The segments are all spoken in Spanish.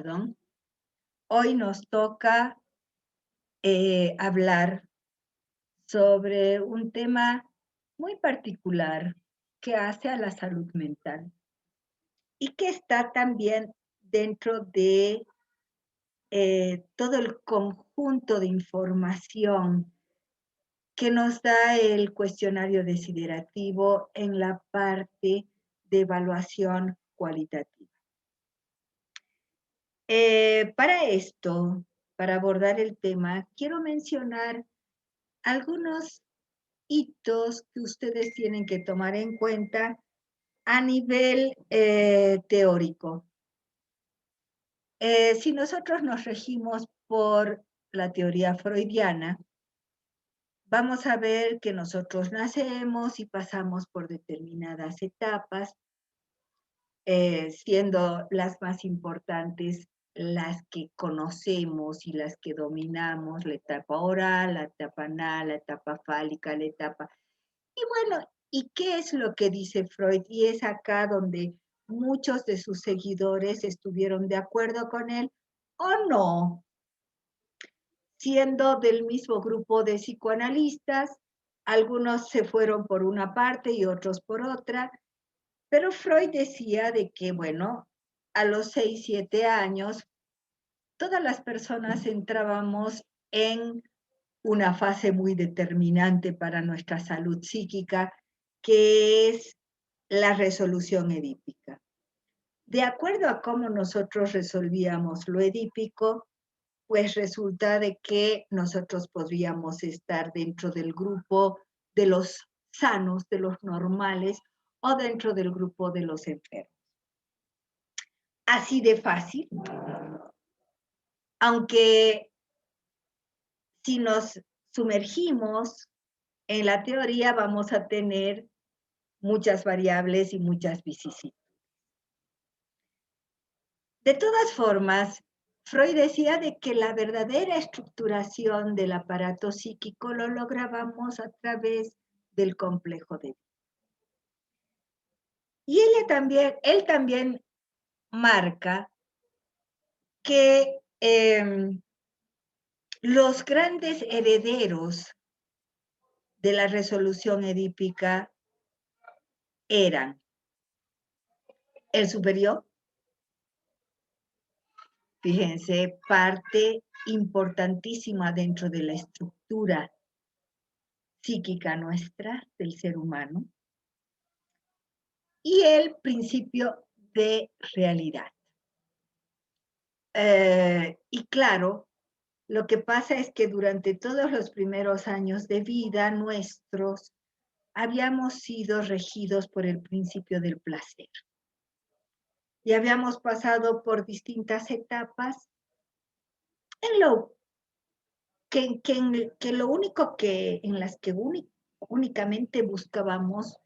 perdón, hoy nos toca hablar sobre un tema muy particular que hace a la salud mental y que está también dentro de todo el conjunto de información que nos da el cuestionario desiderativo en la parte de evaluación cualitativa. Para esto, para abordar el tema, quiero mencionar algunos hitos que ustedes tienen que tomar en cuenta a nivel teórico. Si nosotros nos regimos por la teoría freudiana, vamos a ver que nosotros nacemos y pasamos por determinadas etapas, siendo las más importantes las que conocemos y las que dominamos, la etapa oral, la etapa anal, la etapa fálica, la etapa... Y bueno, ¿y qué es lo que dice Freud? Y es acá donde muchos de sus seguidores estuvieron de acuerdo con él o no, siendo del mismo grupo de psicoanalistas, algunos se fueron por una parte y otros por otra, pero Freud decía de que, bueno, a los 6, 7 años, todas las personas entrábamos en una fase muy determinante para nuestra salud psíquica, que es la resolución edípica. De acuerdo a cómo nosotros resolvíamos lo edípico, pues resulta de que nosotros podríamos estar dentro del grupo de los sanos, de los normales, o dentro del grupo de los enfermos. Así de fácil, aunque si nos sumergimos en la teoría vamos a tener muchas variables y muchas vicisitudes. De todas formas, Freud decía de que la verdadera estructuración del aparato psíquico lo lográbamos a través del complejo de Edipo. Y él también marca que los grandes herederos de la resolución edípica eran el superior, fíjense, parte importantísima dentro de la estructura psíquica nuestra, del ser humano, y el principio de realidad. Y claro, lo que pasa es que durante todos los primeros años de vida nuestros, habíamos sido regidos por el principio del placer. Y habíamos pasado por distintas etapas en lo que lo único que en las que únicamente buscábamos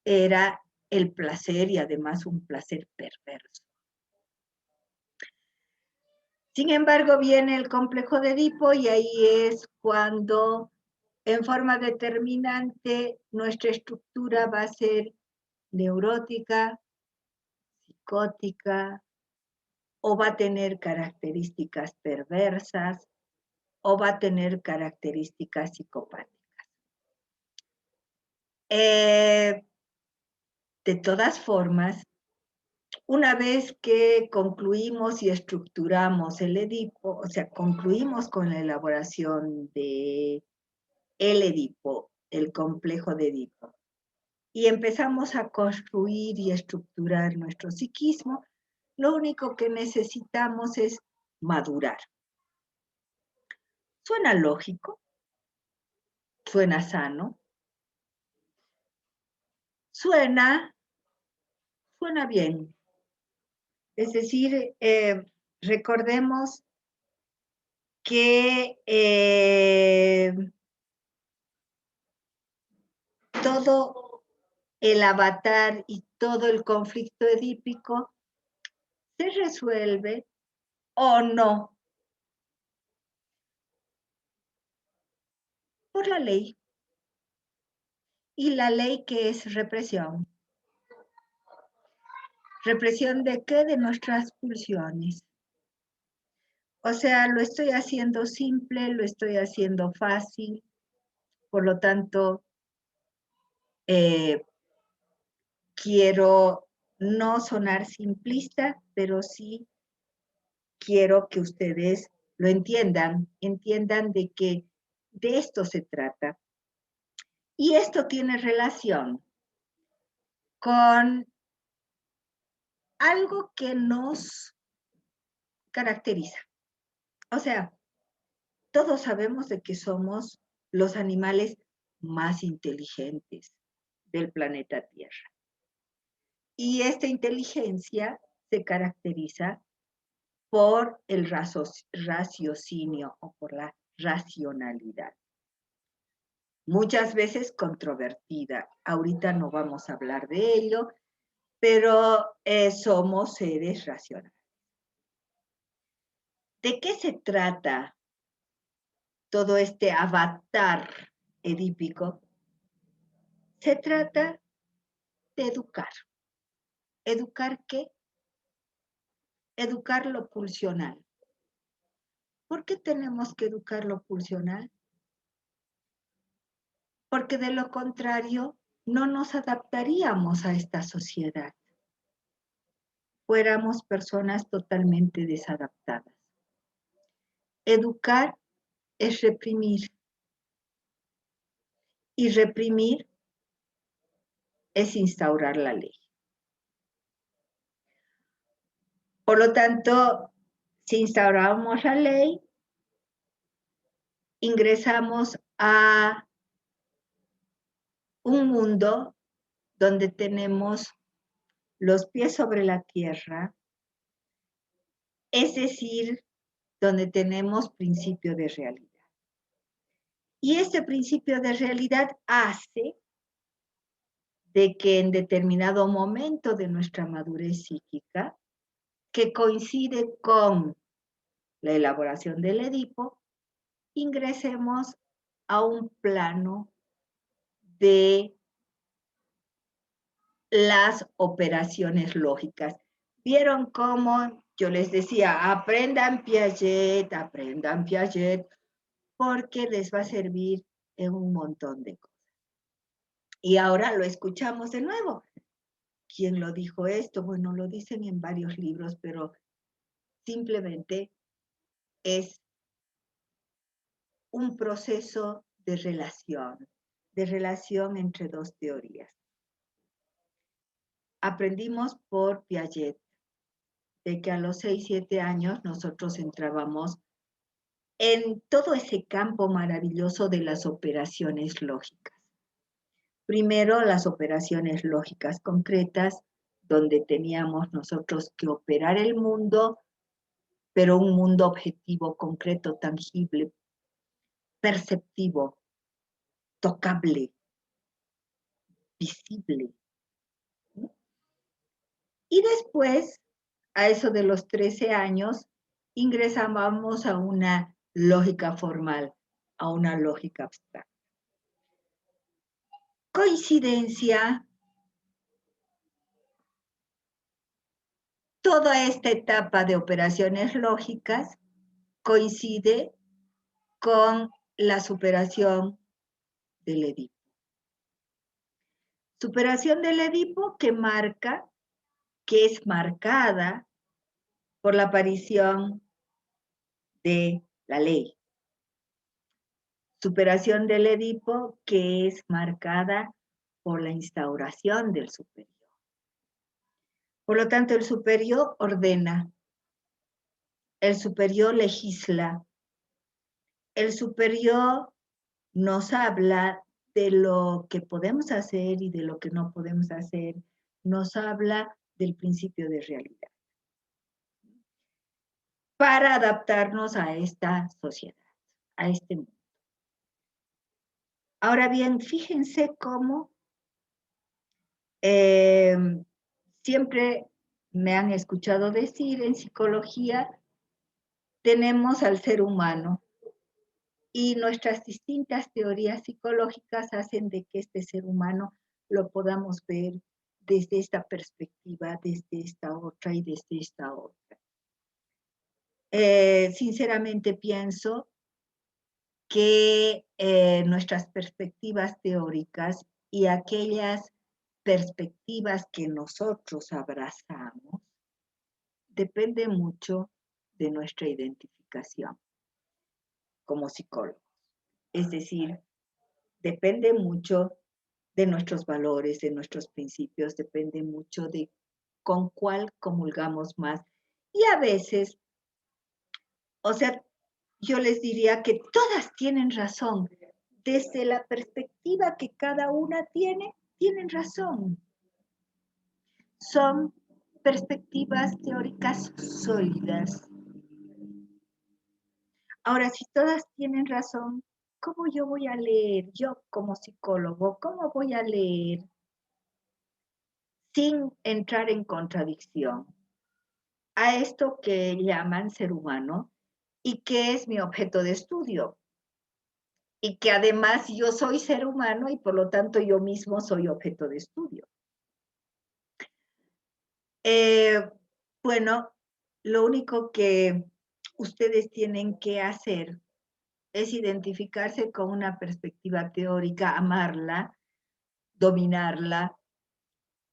era el placer y además un placer perverso. Sin embargo, viene el complejo de Edipo y ahí es cuando en forma determinante nuestra estructura va a ser neurótica, psicótica, o va a tener características perversas, o va a tener características psicopáticas. De todas formas, una vez que concluimos y estructuramos el Edipo, o sea, concluimos con la elaboración de el Edipo, el complejo de Edipo, y empezamos a construir y estructurar nuestro psiquismo, lo único que necesitamos es madurar. ¿Suena lógico? ¿Suena sano? Suena bien. Es decir, recordemos que todo el avatar y todo el conflicto edípico se resuelve o no por la ley. ¿Y la ley qué es? Represión. ¿Represión de qué? De nuestras pulsiones. O sea, lo estoy haciendo simple, lo estoy haciendo fácil, por lo tanto, quiero no sonar simplista, pero sí quiero que ustedes lo entiendan de que de esto se trata. Y esto tiene relación con algo que nos caracteriza. O sea, todos sabemos de que somos los animales más inteligentes del planeta Tierra. Y esta inteligencia se caracteriza por el raciocinio o por la racionalidad. Muchas veces controvertida. Ahorita no vamos a hablar de ello, pero somos seres racionales. ¿De qué se trata todo este avatar edípico? Se trata de educar. ¿Educar qué? Educar lo pulsional. ¿Por qué tenemos que educar lo pulsional? Porque de lo contrario no nos adaptaríamos a esta sociedad. Fuéramos personas totalmente desadaptadas. Educar es reprimir. Y reprimir es instaurar la ley. Por lo tanto, si instauramos la ley, ingresamos a un mundo donde tenemos los pies sobre la tierra, es decir, donde tenemos principio de realidad. Y este principio de realidad hace de que en determinado momento de nuestra madurez psíquica, que coincide con la elaboración del Edipo, ingresemos a un plano de las operaciones lógicas. ¿Vieron cómo yo les decía, aprendan Piaget, porque les va a servir en un montón de cosas? Y ahora lo escuchamos de nuevo. ¿Quién lo dijo esto? Bueno, lo dicen en varios libros, pero simplemente es un proceso de relación entre dos teorías. Aprendimos por Piaget de que a los 6, 7 años nosotros entrábamos en todo ese campo maravilloso de las operaciones lógicas. Primero, las operaciones lógicas concretas, donde teníamos nosotros que operar el mundo, pero un mundo objetivo, concreto, tangible, perceptivo, tocable, visible. Y después, a eso de los 13 años, ingresábamos a una lógica formal, a una lógica abstracta. Coincidencia, toda esta etapa de operaciones lógicas coincide con la superación del Edipo. Superación del Edipo que es marcada por la aparición de la ley. Superación del Edipo que es marcada por la instauración del superior. Por lo tanto, el superior ordena, el superior legisla, el superior nos habla de lo que podemos hacer y de lo que no podemos hacer, nos habla del principio de realidad para adaptarnos a esta sociedad, a este mundo. Ahora bien, fíjense cómo siempre me han escuchado decir en psicología, tenemos al ser humano y nuestras distintas teorías psicológicas hacen de que este ser humano lo podamos ver desde esta perspectiva, desde esta otra y desde esta otra. Sinceramente pienso que nuestras perspectivas teóricas y aquellas perspectivas que nosotros abrazamos depende mucho de nuestra identificación como psicólogos. Es decir, depende mucho de nuestros valores, de nuestros principios, depende mucho de con cuál comulgamos más. Y a veces, o sea, yo les diría que todas tienen razón. Desde la perspectiva que cada una tiene, tienen razón. Son perspectivas teóricas sólidas. Ahora, si todas tienen razón, ¿cómo yo voy a leer? Yo como psicólogo, ¿cómo voy a leer sin entrar en contradicción a esto que llaman ser humano y que es mi objeto de estudio? Y que además yo soy ser humano y por lo tanto yo mismo soy objeto de estudio. Eh, bueno, lo único que ustedes tienen que hacer es identificarse con una perspectiva teórica, amarla, dominarla,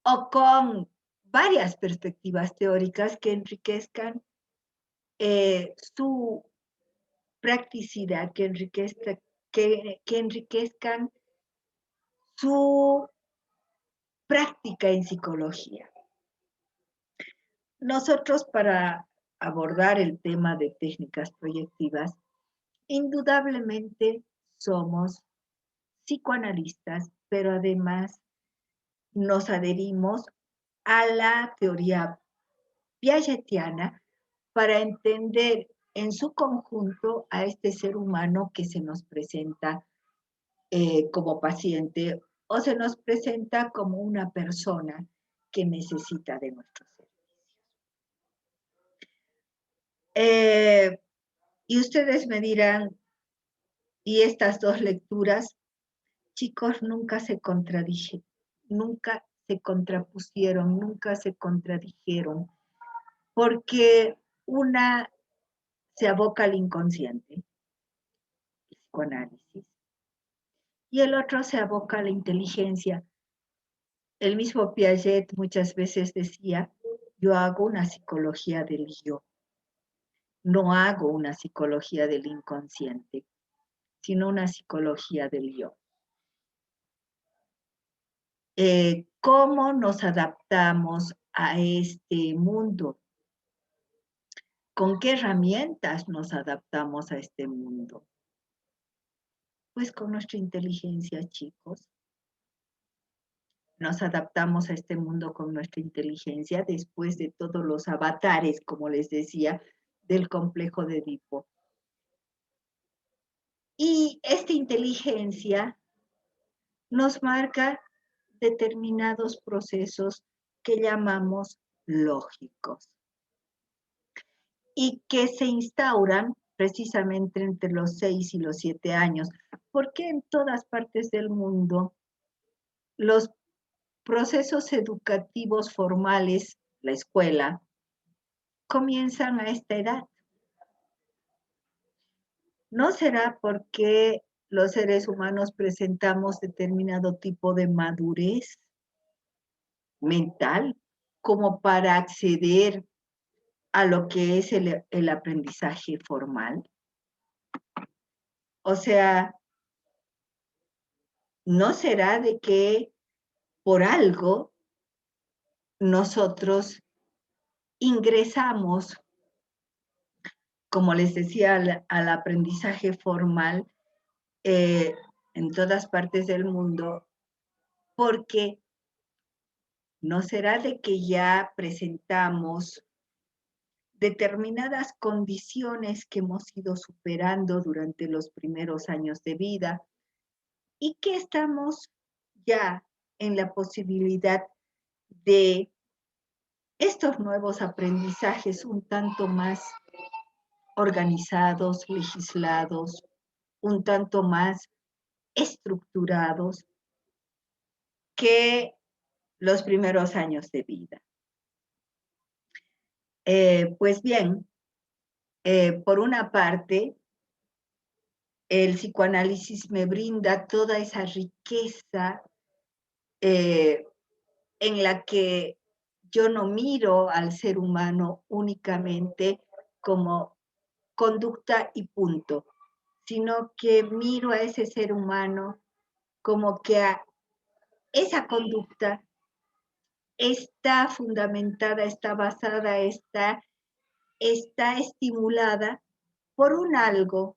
o con varias perspectivas teóricas que enriquezcan su practicidad, que enriquezcan su práctica en psicología. Nosotros para abordar el tema de técnicas proyectivas, indudablemente somos psicoanalistas, pero además nos adherimos a la teoría piagetiana para entender en su conjunto a este ser humano que se nos presenta como paciente o se nos presenta como una persona que necesita de nuestros servicios. Y ustedes me dirán, ¿y estas dos lecturas? Chicos, nunca se contradijeron, nunca se contrapusieron, nunca se contradijeron, porque una se aboca al inconsciente, el psicoanálisis, y el otro se aboca a la inteligencia. El mismo Piaget muchas veces decía, yo hago una psicología del yo, no hago una psicología del inconsciente, sino una psicología del yo. ¿Cómo nos adaptamos a este mundo? ¿Con qué herramientas nos adaptamos a este mundo? Pues con nuestra inteligencia, chicos. Nos adaptamos a este mundo con nuestra inteligencia después de todos los avatares, como les decía, del complejo de Edipo. Y esta inteligencia nos marca determinados procesos que llamamos lógicos y que se instauran precisamente entre los 6 y los 7 años, porque en todas partes del mundo los procesos educativos formales, la escuela, comienzan a esta edad. ¿No será porque los seres humanos presentamos determinado tipo de madurez mental como para acceder a lo que es el aprendizaje formal? O sea, ¿no será de que por algo nosotros ingresamos, como les decía, al aprendizaje formal eh, en todas partes del mundo, porque no será de que ya presentamos determinadas condiciones que hemos ido superando durante los primeros años de vida y que estamos ya en la posibilidad de estos nuevos aprendizajes un tanto más organizados, legislados, un tanto más estructurados que los primeros años de vida. Pues bien, por una parte, el psicoanálisis me brinda toda esa riqueza en la que yo no miro al ser humano únicamente como conducta y punto, sino que miro a ese ser humano como que esa conducta está fundamentada, está basada, está estimulada por un algo,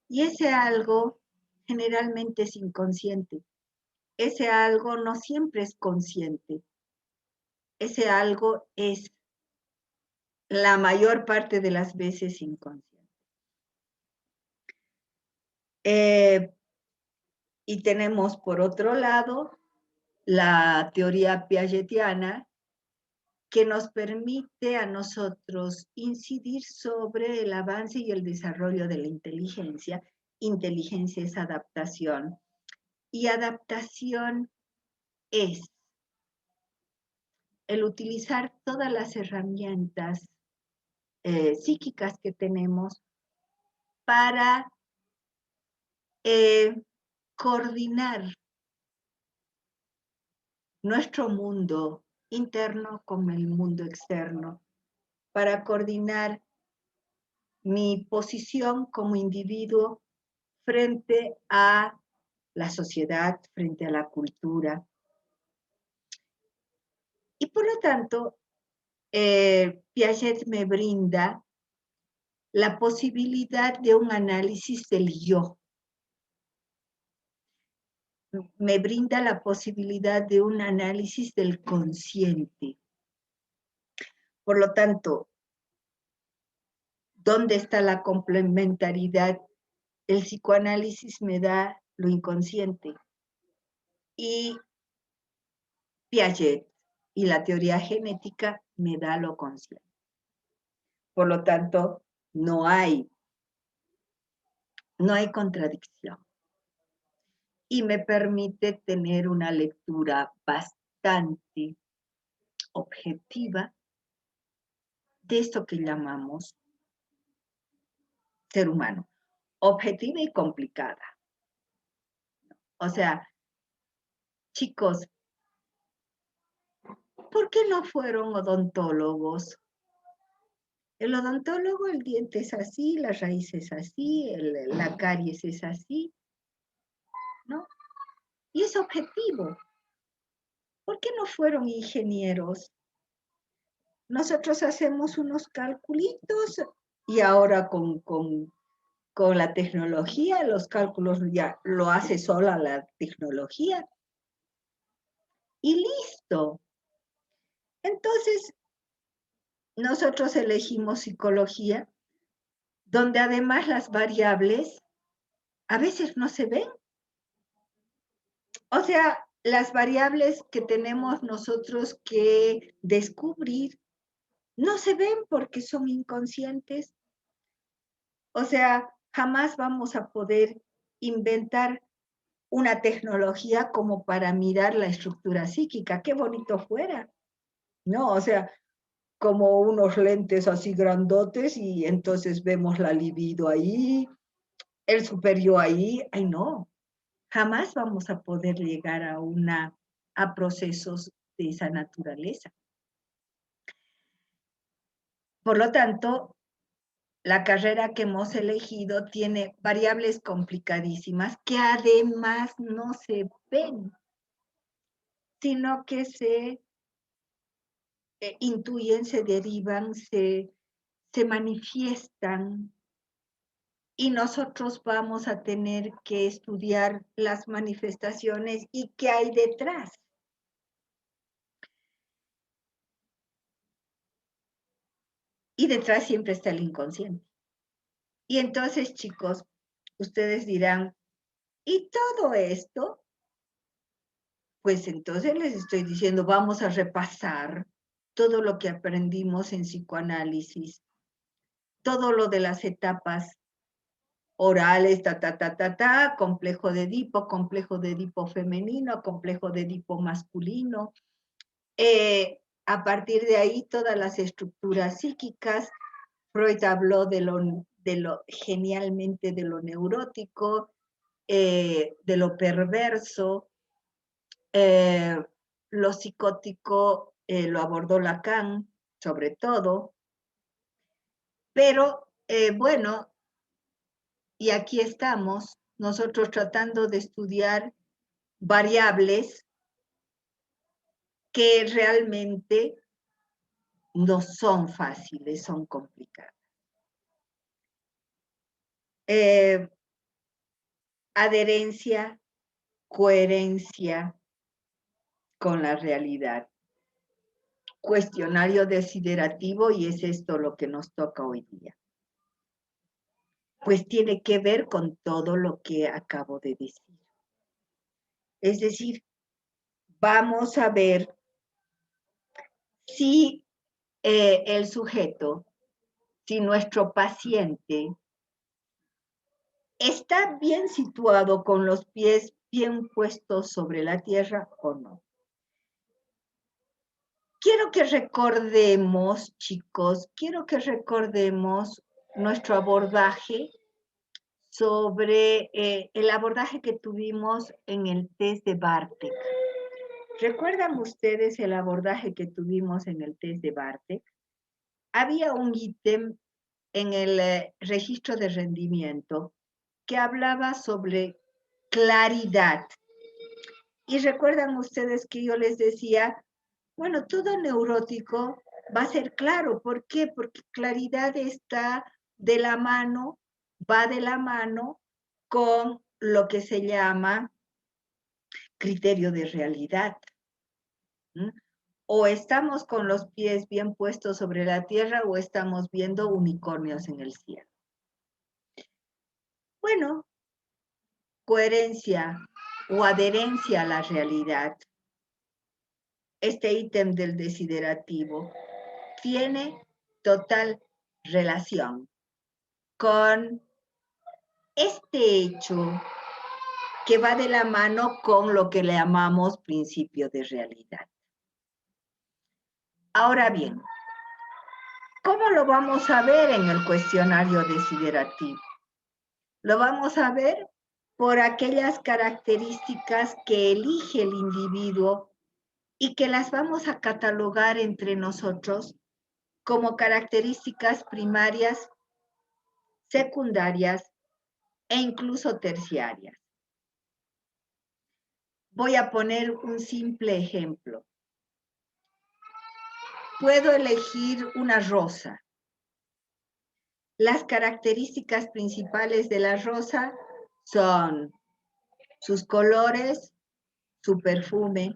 y ese algo generalmente es inconsciente. Ese algo no siempre es consciente. Ese algo es la mayor parte de las veces inconsciente. Y tenemos por otro lado la teoría piagetiana, que nos permite a nosotros incidir sobre el avance y el desarrollo de la inteligencia. Inteligencia es adaptación, y adaptación es el utilizar todas las herramientas psíquicas que tenemos para coordinar nuestro mundo interno con el mundo externo, para coordinar mi posición como individuo frente a la sociedad, frente a la cultura. Y por lo tanto, Piaget me brinda la posibilidad de un análisis del yo. Me brinda la posibilidad de un análisis del consciente. Por lo tanto, ¿dónde está la complementariedad? El psicoanálisis me da lo inconsciente y Piaget y la teoría genética me da lo consciente. Por lo tanto, no hay contradicción. Y me permite tener una lectura bastante objetiva de esto que llamamos ser humano. Objetiva y complicada. O sea, chicos, ¿por qué no fueron odontólogos? El odontólogo, el diente es así, la raíz es así, la caries es así, ¿no? Y es objetivo. ¿Por qué no fueron ingenieros? Nosotros hacemos unos calculitos y ahora con la tecnología, los cálculos ya lo hace sola la tecnología. Y listo. Entonces, nosotros elegimos psicología, donde además las variables a veces no se ven. O sea, las variables que tenemos nosotros que descubrir no se ven porque son inconscientes. O sea, jamás vamos a poder inventar una tecnología como para mirar la estructura psíquica. Qué bonito fuera, ¿no? O sea, como unos lentes así grandotes y entonces vemos la libido ahí, el superior ahí. Ay, no. Jamás vamos a poder llegar a procesos de esa naturaleza. Por lo tanto, la carrera que hemos elegido tiene variables complicadísimas que además no se ven, sino que se intuyen, se derivan, se manifiestan, y nosotros vamos a tener que estudiar las manifestaciones y qué hay detrás. Y detrás siempre está el inconsciente. Y entonces, chicos, ustedes dirán, ¿y todo esto? Pues entonces les estoy diciendo, vamos a repasar todo lo que aprendimos en psicoanálisis, todo lo de las etapas orales, complejo de Edipo femenino, complejo de Edipo masculino. A partir de ahí, todas las estructuras psíquicas, Freud habló de lo genialmente de lo neurótico, de lo perverso, lo psicótico lo abordó Lacan, sobre todo, pero bueno, y aquí estamos nosotros tratando de estudiar variables que realmente no son fáciles, son complicadas. Adherencia, coherencia con la realidad. Cuestionario desiderativo, y es esto lo que nos toca hoy día. Pues tiene que ver con todo lo que acabo de decir. Es decir, vamos a ver si el sujeto, si nuestro paciente está bien situado con los pies bien puestos sobre la tierra o no. Quiero que recordemos, chicos, quiero que recordemos nuestro abordaje sobre el abordaje que tuvimos en el test de Bartek. ¿Recuerdan ustedes el abordaje que tuvimos en el test de Bartek? Había un ítem en el registro de rendimiento que hablaba sobre claridad. Y recuerdan ustedes que yo les decía, bueno, todo neurótico va a ser claro. ¿Por qué? Porque claridad está de la mano, va de la mano con lo que se llama criterio de realidad. ¿Mm? O estamos con los pies bien puestos sobre la tierra o estamos viendo unicornios en el cielo. Bueno, coherencia o adherencia a la realidad. Este ítem del desiderativo tiene total relación con este hecho que va de la mano con lo que le llamamos principio de realidad. Ahora bien, ¿cómo lo vamos a ver en el cuestionario desiderativo? Lo vamos a ver por aquellas características que elige el individuo y que las vamos a catalogar entre nosotros como características primarias, secundarias e incluso terciarias. Voy a poner un simple ejemplo. Puedo elegir una rosa. Las características principales de la rosa son sus colores, su perfume,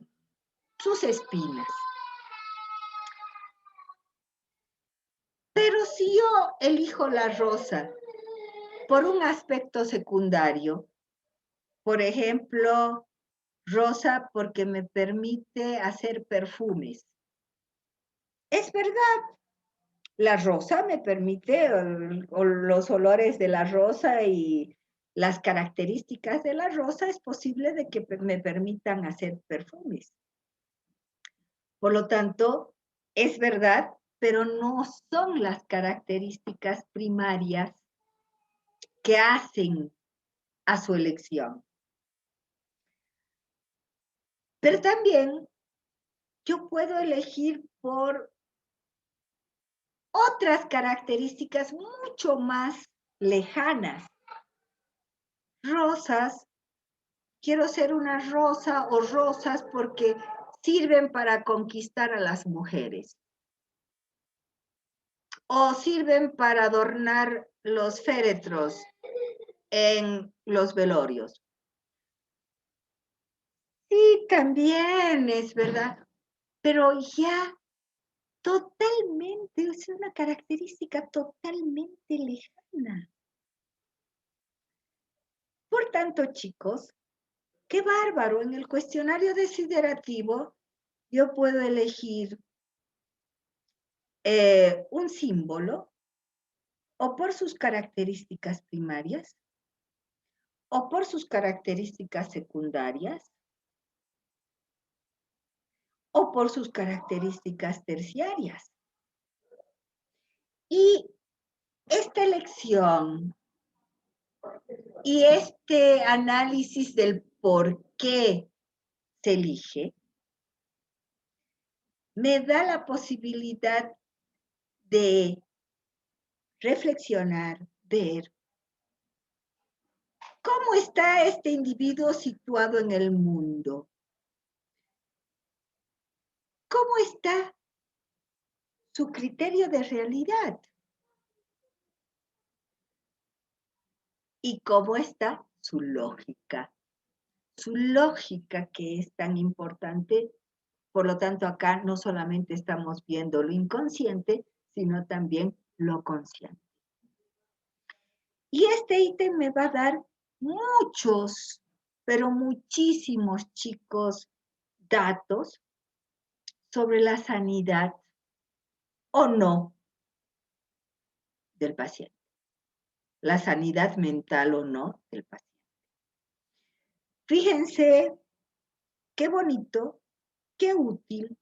sus espinas. Pero si yo elijo la rosa por un aspecto secundario, por ejemplo, rosa porque me permite hacer perfumes. Es verdad, la rosa me permite, o los olores de la rosa y las características de la rosa, es posible de que me permitan hacer perfumes. Por lo tanto, es verdad, pero no son las características primarias que hacen a su elección. Pero también yo puedo elegir por otras características mucho más lejanas. Rosas, quiero ser una rosa o rosas porque sirven para conquistar a las mujeres. O sirven para adornar los féretros en los velorios. Sí, también es verdad, pero ya totalmente, es una característica totalmente lejana. Por tanto, chicos, qué bárbaro, en el cuestionario desiderativo yo puedo elegir un símbolo o por sus características primarias o por sus características secundarias o por sus características terciarias. Y esta elección y este análisis del por qué se elige me da la posibilidad de reflexionar, ver cómo está este individuo situado en el mundo, cómo está su criterio de realidad y cómo está su lógica que es tan importante. Por lo tanto, acá no solamente estamos viendo lo inconsciente, sino también lo consciente. Y este ítem me va a dar muchos, pero muchísimos, chicos, datos sobre la sanidad o no del paciente, la sanidad mental o no del paciente. Fíjense qué bonito, qué útil.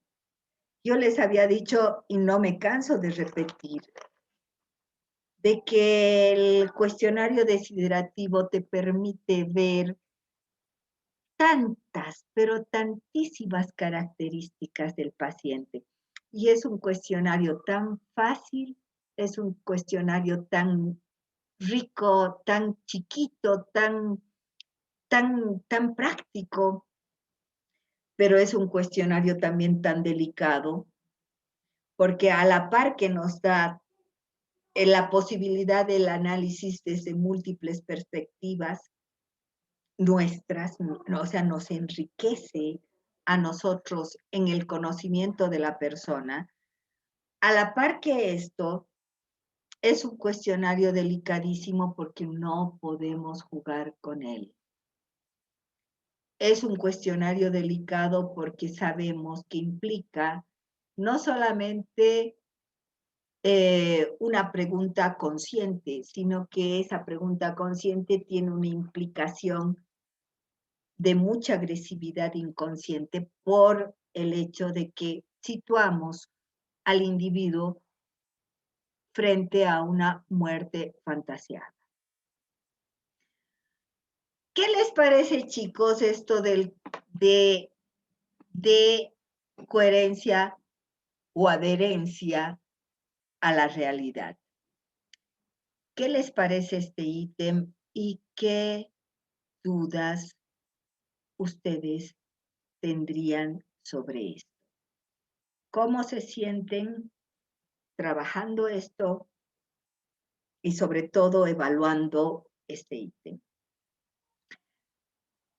Yo les había dicho, y no me canso de repetir, de que el cuestionario desiderativo te permite ver tantas, pero tantísimas características del paciente. Y es un cuestionario tan fácil, es un cuestionario tan rico, tan chiquito, tan práctico, pero es un cuestionario también tan delicado, porque a la par que nos da la posibilidad del análisis desde múltiples perspectivas nuestras, o sea, nos enriquece a nosotros en el conocimiento de la persona, a la par que esto es un cuestionario delicadísimo porque no podemos jugar con él. Es un cuestionario delicado porque sabemos que implica no solamente una pregunta consciente, sino que esa pregunta consciente tiene una implicación de mucha agresividad inconsciente por el hecho de que situamos al individuo frente a una muerte fantaseada. ¿Qué les parece, chicos, esto de coherencia o adherencia a la realidad? ¿Qué les parece este ítem y qué dudas ustedes tendrían sobre esto? ¿Cómo se sienten trabajando esto y sobre todo evaluando este ítem?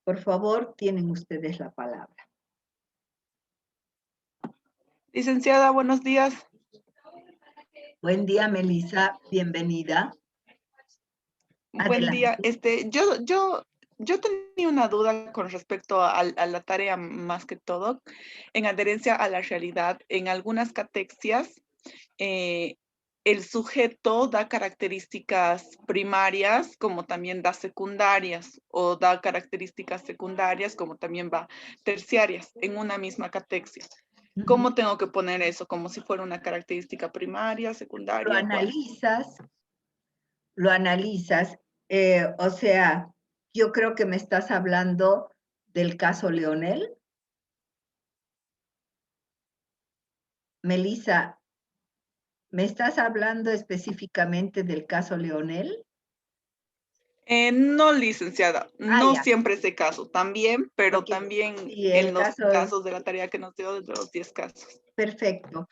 Por favor, tienen ustedes la palabra. Licenciada, buenos días. Buen día, Melissa, bienvenida. Buen día. Adelante. Yo tenía una duda con respecto a la tarea más que todo, en adherencia a la realidad. En algunas catexias, el sujeto da características primarias como también da secundarias, o da características secundarias como también va terciarias en una misma catexia. ¿Cómo tengo que poner eso? ¿Como si fuera una característica primaria, secundaria? Lo analizas, o sea, yo creo que me estás hablando del caso Leonel. Melissa, ¿me estás hablando específicamente del caso Leonel? No, licenciada, no Ya. siempre ese caso, también, pero Porque también sí, en el los caso, casos de la tarea que nos dio de los 10 casos. perfecto.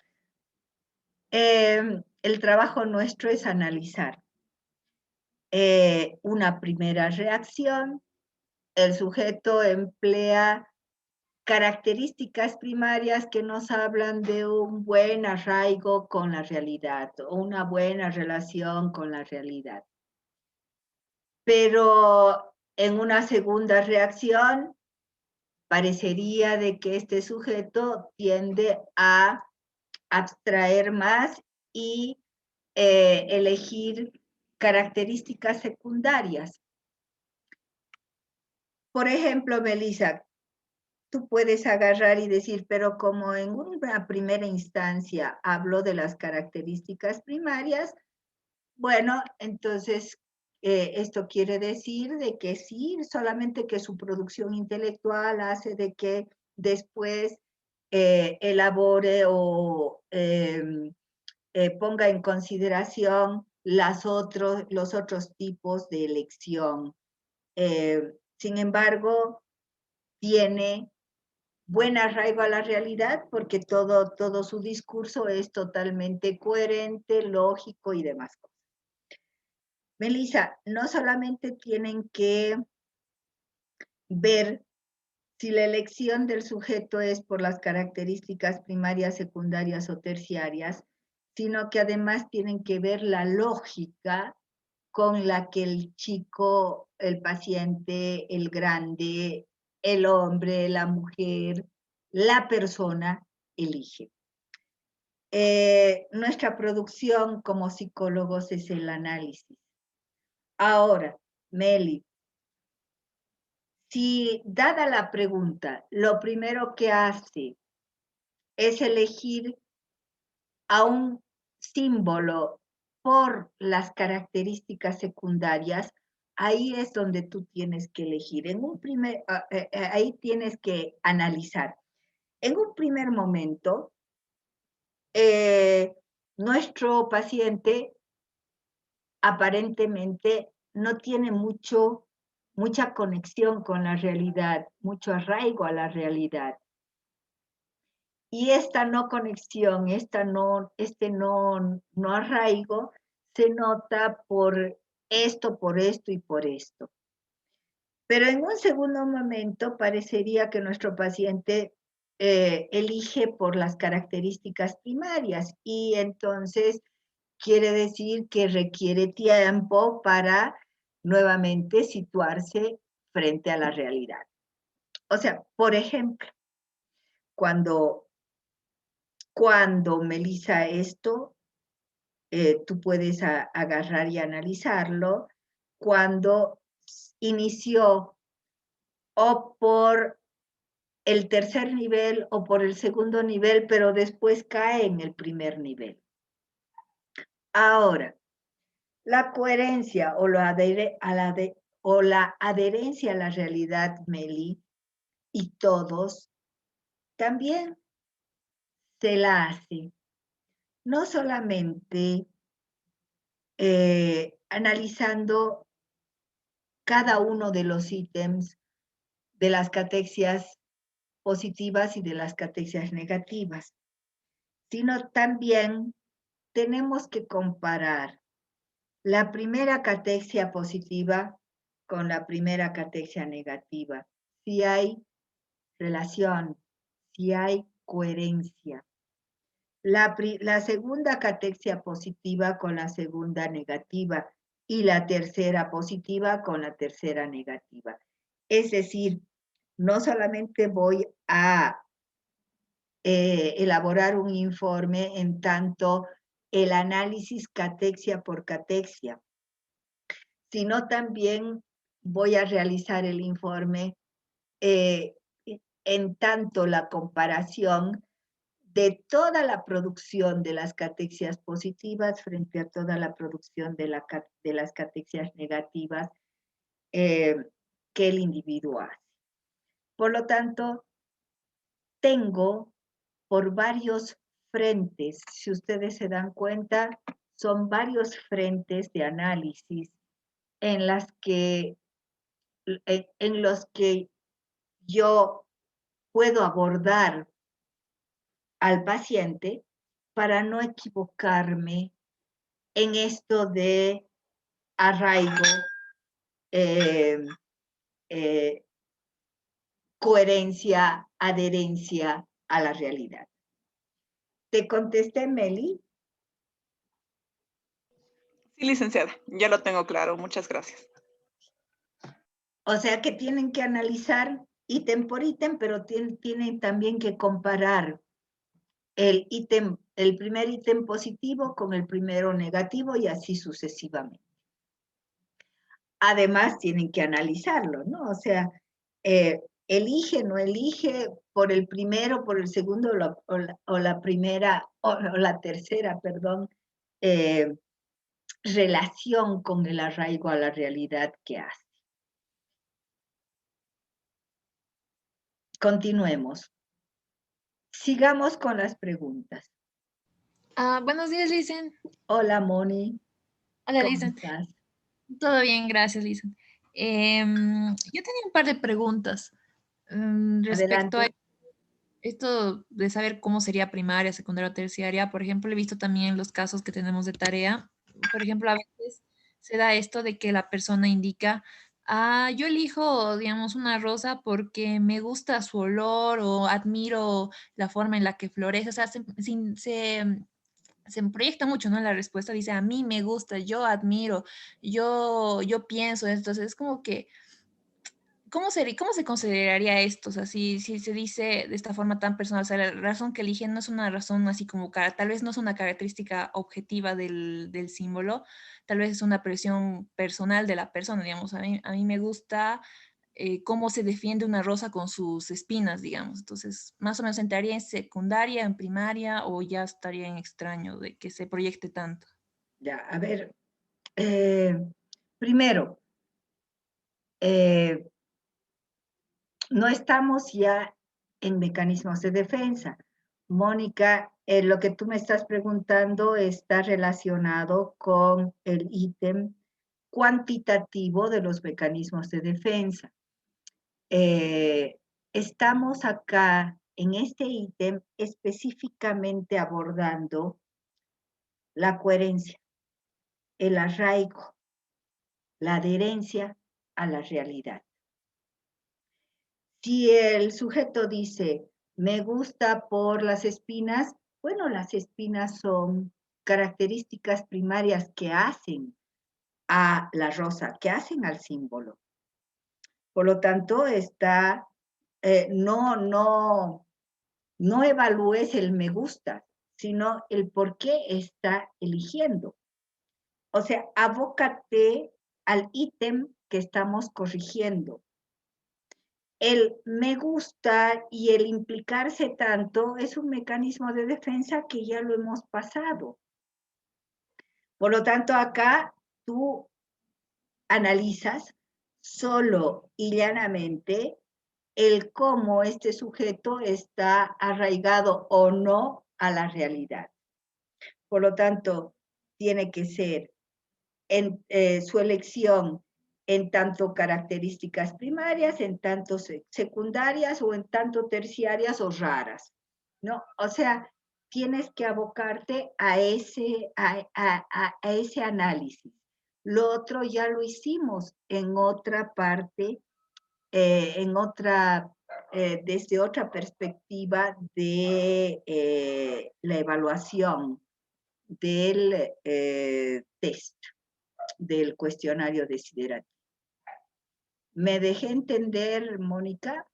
El trabajo nuestro es analizar una primera reacción. El sujeto emplea características primarias que nos hablan de un buen arraigo con la realidad o una buena relación con la realidad. Pero en una segunda reacción, parecería de que este sujeto tiende a abstraer más y elegir características secundarias. Por ejemplo, Melissa, tú puedes agarrar y decir, pero como en una primera instancia hablo de las características primarias, Bueno, entonces esto quiere decir de que sí, solamente que su producción intelectual hace de que después elabore o ponga en consideración los otros tipos de elección. Sin embargo, tiene buen arraigo a la realidad porque todo su discurso es totalmente coherente, lógico y demás cosas. Melissa, no solamente tienen que ver si la elección del sujeto es por las características primarias, secundarias o terciarias, sino que además tienen que ver la lógica con la que el chico, el paciente, el grande, el hombre, la mujer, la persona elige. Nuestra producción como psicólogos es el análisis. Ahora, Meli, si dada la pregunta, lo primero que hace es elegir a un símbolo por las características secundarias, ahí es donde tú tienes que elegir. Ahí tienes que analizar. En un primer momento, nuestro paciente aparentemente no tiene mucha conexión con la realidad, mucho arraigo a la realidad. Y esta no conexión, no arraigo, se nota por esto y por esto. Pero en un segundo momento parecería que nuestro paciente elige por las características primarias y entonces quiere decir que requiere tiempo para nuevamente situarse frente a la realidad. O sea, por ejemplo, cuando Melissa esto, tú puedes agarrar y analizarlo, cuando inició o por el tercer nivel o por el segundo nivel, pero después cae en el primer nivel. Ahora, la coherencia o la adherencia a la realidad, Meli, y todos, también se la hace, no solamente analizando cada uno de los ítems de las catexias positivas y de las catexias negativas, sino también tenemos que comparar la primera catexia positiva con la primera catexia negativa, si hay relación, si hay coherencia. La segunda catexia positiva con la segunda negativa y la tercera positiva con la tercera negativa. Es decir, no solamente voy a elaborar un informe en tanto el análisis catexia por catexia, sino también voy a realizar el informe en tanto la comparación de toda la producción de las catexias positivas frente a toda la producción de las catexias negativas que el individuo hace. Por lo tanto, tengo por varios frentes, si ustedes se dan cuenta, son varios frentes de análisis en los que yo puedo abordar al paciente para no equivocarme en esto de arraigo, eh, eh, coherencia, adherencia a la realidad. ¿Te contesté, Meli? Sí, licenciada, ya lo tengo claro. Muchas gracias. O sea que tienen que analizar ítem por ítem, pero tienen también que comparar el primer ítem positivo con el primero negativo y así sucesivamente. Además, tienen que analizarlo, ¿no? O sea, elige, no elige por el primero, por el segundo o la primera, o la tercera, perdón, relación con el arraigo a la realidad que hace. Continuemos. Sigamos con las preguntas. Buenos días, Lisen. Hola, Moni. Hola, ¿Cómo Lisen. estás? Todo bien, gracias, Lisen. Yo tenía un par de preguntas respecto a Adelante. esto de saber cómo sería primaria, secundaria o terciaria. Por ejemplo, he visto también los casos que tenemos de tarea. Por ejemplo, a veces se da esto de que la persona indica, yo elijo, digamos, una rosa porque me gusta su olor o admiro la forma en la que florece. O sea, se proyecta mucho, ¿no? La respuesta dice, a mí me gusta, yo admiro, yo pienso esto. Entonces, es como que, cómo se consideraría esto? O sea, si se dice de esta forma tan personal, o sea, la razón que eligen no es una razón así como, tal vez no es una característica objetiva del símbolo, tal vez es una presión personal de la persona, digamos, a mí me gusta cómo se defiende una rosa con sus espinas, digamos. Entonces, más o menos entraría en secundaria, en primaria, o ya estaría en extraño de que se proyecte tanto. Ya, a ver. Primero, eh, no estamos ya en mecanismos de defensa. Mónica, lo que tú me estás preguntando está relacionado con el ítem cuantitativo de los mecanismos de defensa. Estamos acá en este ítem específicamente abordando la coherencia, el arraigo, la adherencia a la realidad. Si el sujeto dice, me gusta por las espinas, bueno, las espinas son características primarias que hacen a la rosa, que hacen al símbolo. Por lo tanto, no evalúes el me gusta, sino el por qué está eligiendo. O sea, abócate al ítem que estamos corrigiendo. El me gusta y el implicarse tanto es un mecanismo de defensa que ya lo hemos pasado. Por lo tanto, acá tú analizas solo y llanamente el cómo este sujeto está arraigado o no a la realidad. Por lo tanto, tiene que ser en su elección en tanto características primarias, en tanto secundarias o en tanto terciarias o raras, ¿no? O sea, tienes que abocarte a ese análisis. Lo otro ya lo hicimos en otra parte, desde otra perspectiva de la evaluación del test, del cuestionario desiderativo. ¿Me dejé entender, Mónica?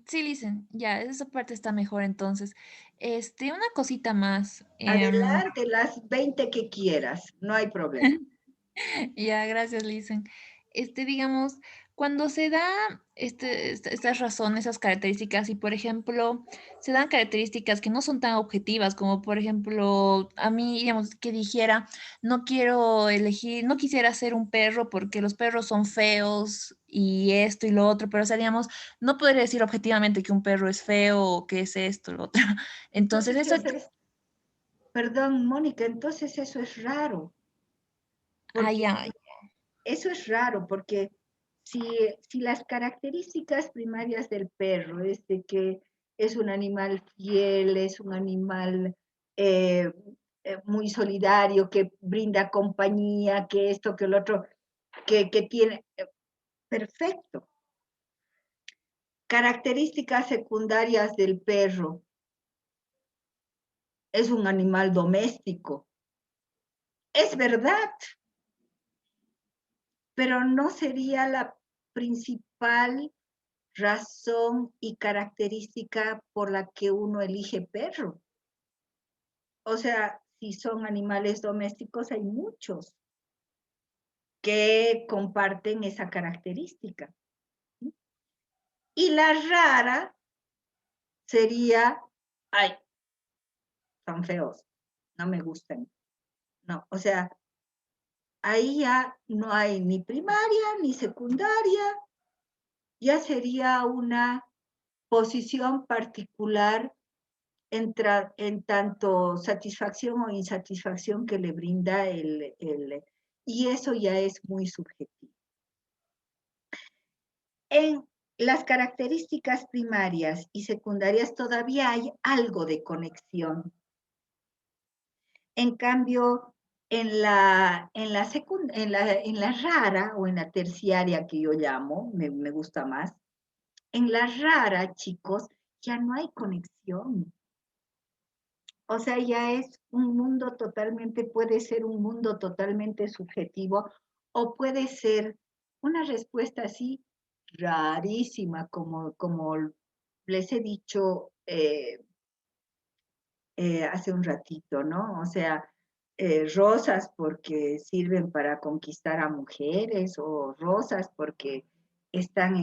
Sí, Listen, ya, esa parte está mejor entonces. Una cosita más. Adelante, las 20 que quieras, no hay problema. Ya, gracias, Lisen. Digamos, cuando se da estas razones, esas características, y por ejemplo, se dan características que no son tan objetivas, como por ejemplo, a mí, digamos, que dijera, no quiero elegir, no quisiera ser un perro porque los perros son feos y esto y lo otro, pero o sea, digamos, no podría decir objetivamente que un perro es feo o que es esto, lo otro. Entonces, eso, Perdón, Mónica, entonces eso es raro, porque ya, eso es raro, porque si, si las características primarias del perro es de que es un animal fiel, es un animal eh, muy solidario, que brinda compañía, que esto, que el otro, que tiene, perfecto. Características secundarias del perro, es un animal doméstico. Es verdad, pero no sería la principal razón y característica por la que uno elige perro. O sea, si son animales domésticos, hay muchos que comparten esa característica. Y la rara sería, ay, son feos, no me gustan, ¿no? O sea, ahí ya no hay ni primaria ni secundaria, ya sería una posición particular en tanto satisfacción o insatisfacción que le brinda y eso ya es muy subjetivo. En las características primarias y secundarias todavía hay algo de conexión. En cambio, en la rara o en la terciaria que yo llamo, me gusta más, en la rara, chicos, ya no hay conexión. O sea, ya es un mundo totalmente, puede ser un mundo totalmente subjetivo o puede ser una respuesta así rarísima, como les he dicho hace un ratito, ¿no? O sea, rosas porque sirven para conquistar a mujeres o rosas porque están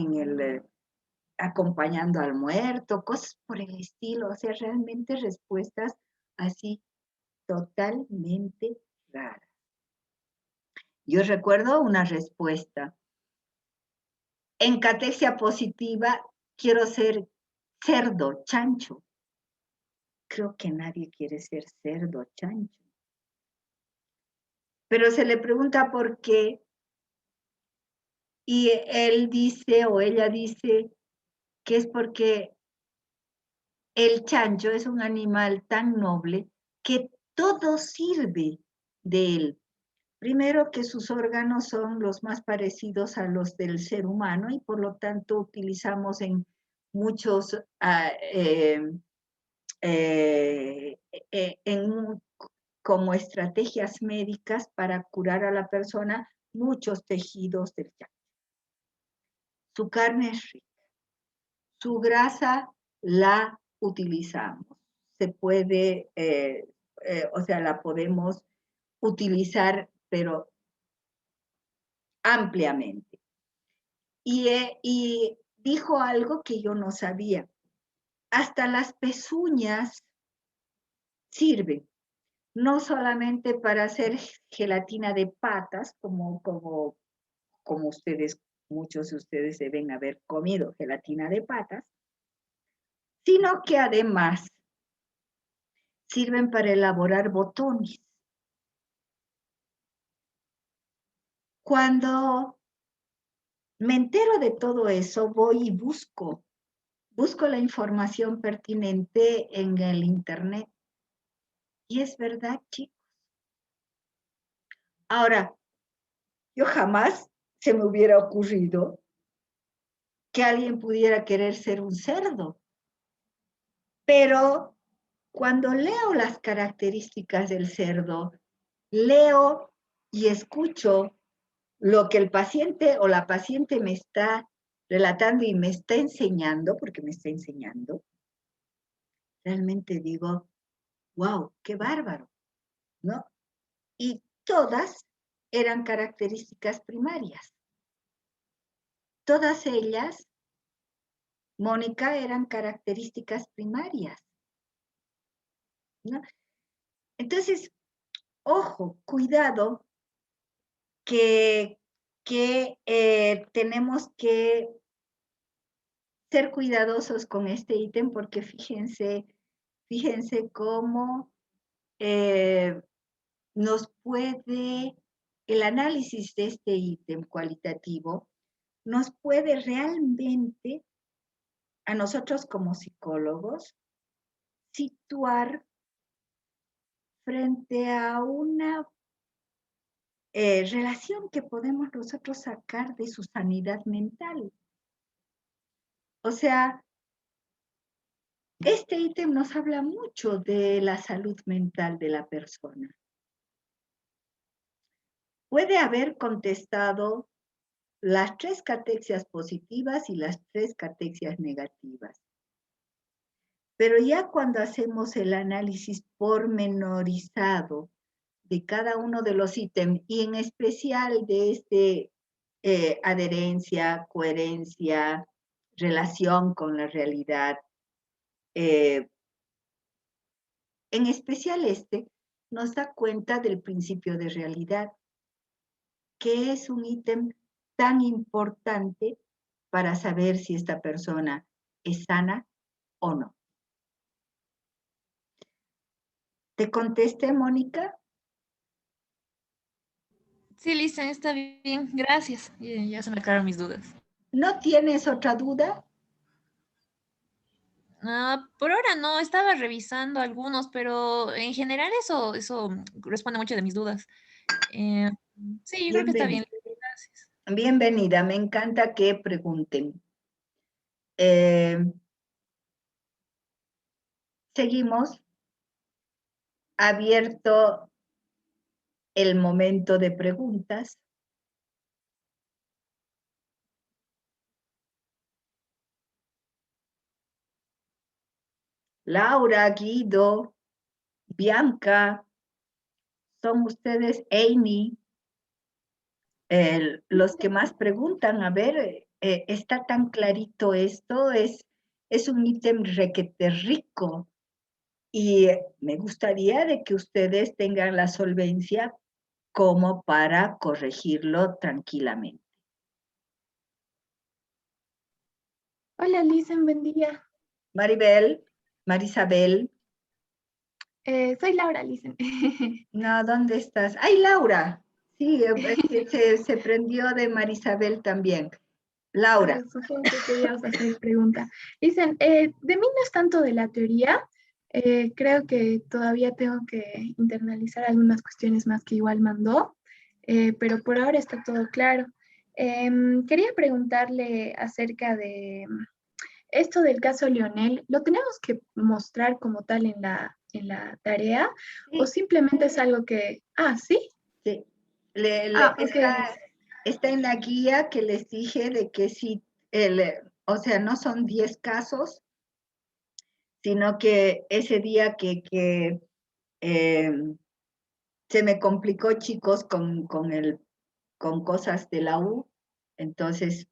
acompañando al muerto, cosas por el estilo, o sea, realmente respuestas así totalmente raras. Yo recuerdo una respuesta. En catexia positiva, quiero ser cerdo, chancho. Creo que nadie quiere ser cerdo, chancho. Pero se le pregunta por qué y él dice o ella dice que es porque el chancho es un animal tan noble que todo sirve de él. Primero que sus órganos son los más parecidos a los del ser humano y por lo tanto utilizamos en muchos, como estrategias médicas para curar a la persona muchos tejidos del chancho. Su carne es rica, su grasa la utilizamos, se puede, o sea, la podemos utilizar, pero ampliamente. Y dijo algo que yo no sabía. Hasta las pezuñas sirven, no solamente para hacer gelatina de patas, como ustedes, muchos de ustedes deben haber comido gelatina de patas, sino que además sirven para elaborar botones. Cuando me entero de todo eso, voy y busco la información pertinente en el internet. Y es verdad, chicos. Ahora, yo jamás se me hubiera ocurrido que alguien pudiera querer ser un cerdo. Pero cuando leo las características del cerdo, leo y escucho lo que el paciente o la paciente me está relatando y me está enseñando, porque me está enseñando, realmente digo, wow, qué bárbaro, ¿no? Y todas eran características primarias. Todas ellas, Mónica, eran características primarias, ¿no? Entonces, ojo, cuidado, que tenemos que ser cuidadosos con este ítem porque fíjense cómo nos puede, el análisis de este ítem cualitativo, nos puede realmente, a nosotros como psicólogos, situar frente a una relación que podemos nosotros sacar de su sanidad mental. O sea, este ítem nos habla mucho de la salud mental de la persona. Puede haber contestado las 3 catexias positivas y las 3 catexias negativas. Pero ya cuando hacemos el análisis pormenorizado de cada uno de los ítems y en especial de adherencia, coherencia, relación con la realidad, en especial nos da cuenta del principio de realidad, que es un ítem tan importante para saber si esta persona es sana o no. ¿Te contesté, Mónica? Sí, Lisa, está bien, gracias. Ya se me aclararon mis dudas. ¿No tienes otra duda? Por ahora no, estaba revisando algunos, pero en general eso responde muchas de mis dudas. Eh, sí, yo creo que está bien. Bienvenida. Gracias. Bienvenida, me encanta que pregunten. Eh, seguimos abierto el momento de preguntas. Laura, Guido, Bianca, son ustedes, Amy, los que más preguntan. A ver, está tan clarito esto, es un ítem requete rico y me gustaría de que ustedes tengan la solvencia como para corregirlo tranquilamente. Hola, Lisen, buen día. Maribel, Marisabel, Soy Laura, Lisen. no, ¿dónde estás? ¡Ay, Laura! Sí, es que se prendió de Marisabel también. Laura, Supongo que querías hacer pregunta. Lisen, de mí no es tanto de la teoría. Creo que todavía tengo que internalizar algunas cuestiones más que igual mandó, pero por ahora está todo claro. Quería preguntarle acerca de esto del caso Leonel. ¿Lo tenemos que mostrar como tal en la tarea o sí, simplemente es algo que... Ah, sí. sí. Ok, Está en la guía que les dije de que sí, o sea, no son 10 casos, sino que ese día que eh, se me complicó, chicos, con cosas de la U, entonces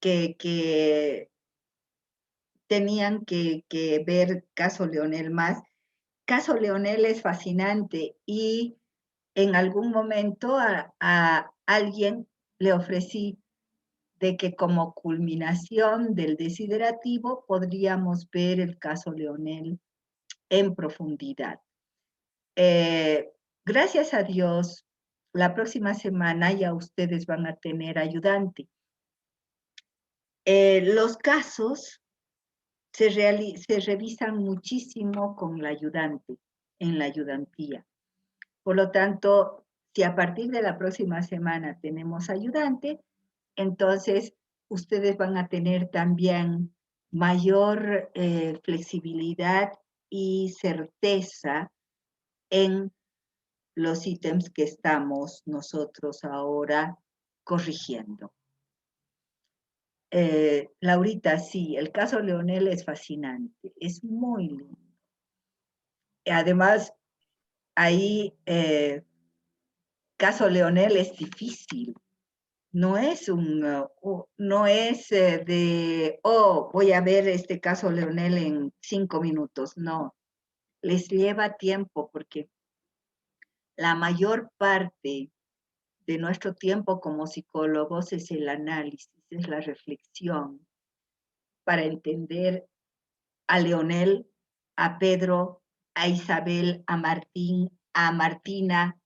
que tenían que ver Caso Leonel más. Caso Leonel es fascinante y en algún momento a alguien le ofrecí de que como culminación del desiderativo podríamos ver el caso Leonel en profundidad. Gracias a Dios, la próxima semana ya ustedes van a tener ayudante. Los casos se revisan muchísimo con la ayudante, en la ayudantía. Por lo tanto, si a partir de la próxima semana tenemos ayudante, entonces ustedes van a tener también mayor flexibilidad y certeza en los ítems que estamos nosotros ahora corrigiendo. Laurita, sí, el caso Leonel es fascinante, es muy lindo. Además, ahí, caso Leonel es difícil, no es no es de, oh, voy a ver este caso Leonel en 5 minutos, no, les lleva tiempo porque la mayor parte de nuestro tiempo como psicólogos es el análisis, es la reflexión para entender a Leonel, a Pedro, a Isabel, a Martín, a Martina.